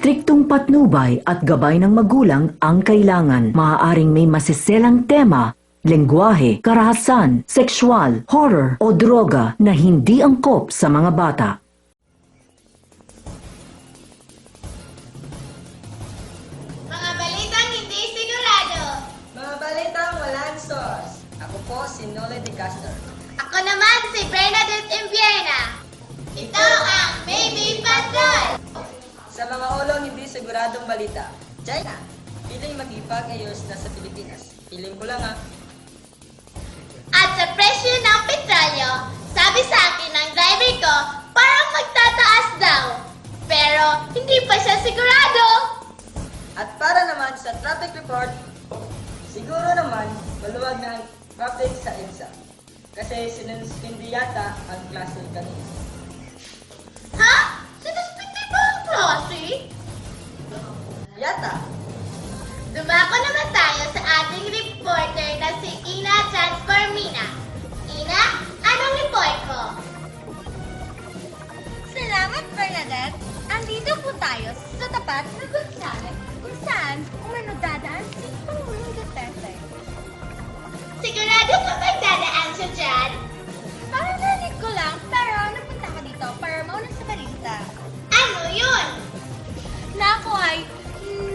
striktong patnubay at gabay ng magulang ang kailangan. Maaaring may masiselang tema, lengguwahe, karahasan, sexual, horror o droga na hindi angkop sa mga bata. Mga balitang hindi sigurado. Mga balitang walang source. Ako po si Nole de Castro. Ako naman si Bernadette Imbiena. Ito ang Baby Patrol. Sa mga ulong hindi siguradong balita, China, piling magipag-ayos na sa Pilipinas. Piling ko lang ha. At sa presyo ng petrolyo, sabi sa akin ng driver ko, parang magtataas daw. Pero hindi pa siya sigurado. At para naman sa traffic report, siguro naman maluwag na ang traffic sa EDSA. Kasi sinuspindi yata ang klase kanina. Ha? Sinuspindi ba ang klase? Yata. Dumako naman tayo sa ating reporter na si Ina Transformina. Ina, anong report mo? Salamat, Bernadette! Andito po tayo sa tapat ng Gonzales kung saan umano dadaan si Pangulong Duterte. Sigurado ka magdadaan siya dyan? Parang narinig ko lang, pero napunta ka dito para mauna sa balita. Ano yun? Na ako ay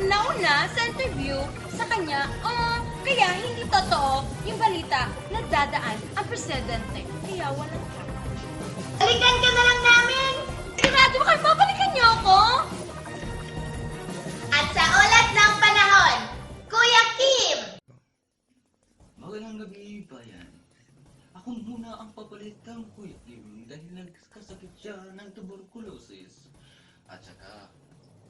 nauna sa interview sa kanya, kaya hindi totoo yung balita na dadaan ang presidente. Kaya walang ka. Balikan ka na lang namin! Sigurado ba kayo babalikan niyo ako? At sa ulat ng panahon, Kuya Kim! Magandang gabi, bayan. Ako muna ang papalitang Kuya Kim dahil nagkasakit siya ng tuberculosis. At saka,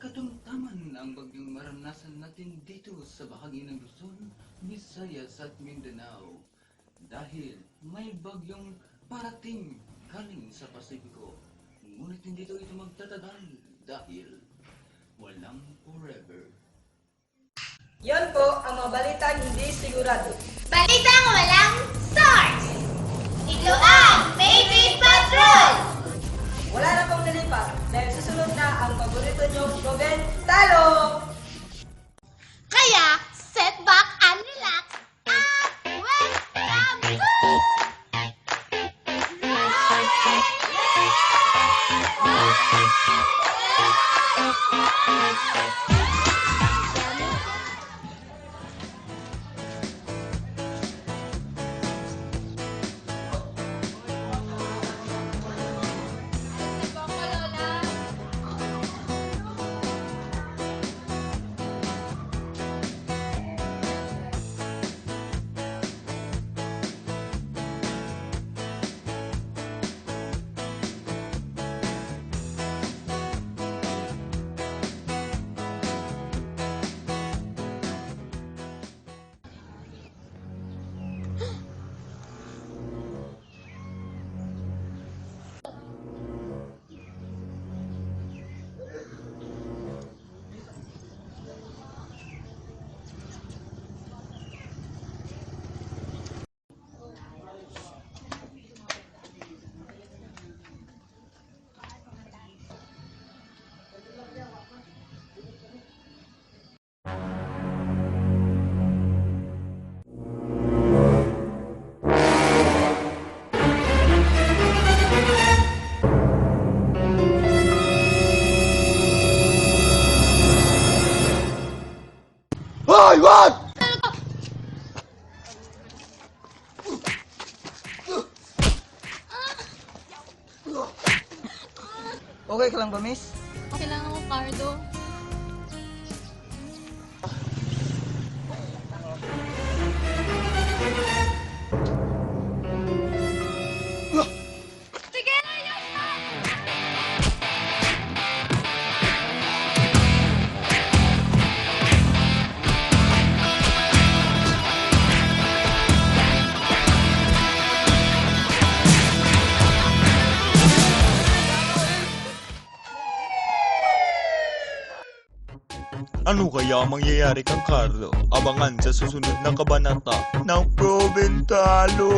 katumtaman ang bagyong maranasan natin dito sa bahagi ng Luzon, Visayas at Mindanao. Dahil may bagyong parating galing sa Pasipiko. Ngunit hindi ito magtatagal dahil walang forever. Yon po ang mga balitang hindi sigurado. Balitang walang source! Ito ang Baby Patrol! Wala na pong nalipat dahil susunod na ang paborito niyong Goben Talo! Kaya, set back and relax at welcome to... Hoy, what? Okay ka lang ba, miss? Kailangan ko, Cardo. Sige, ayos na! Ano kaya ang mangyayari kang Carlo? Abangan sa susunod na kabanata ng Proventalo!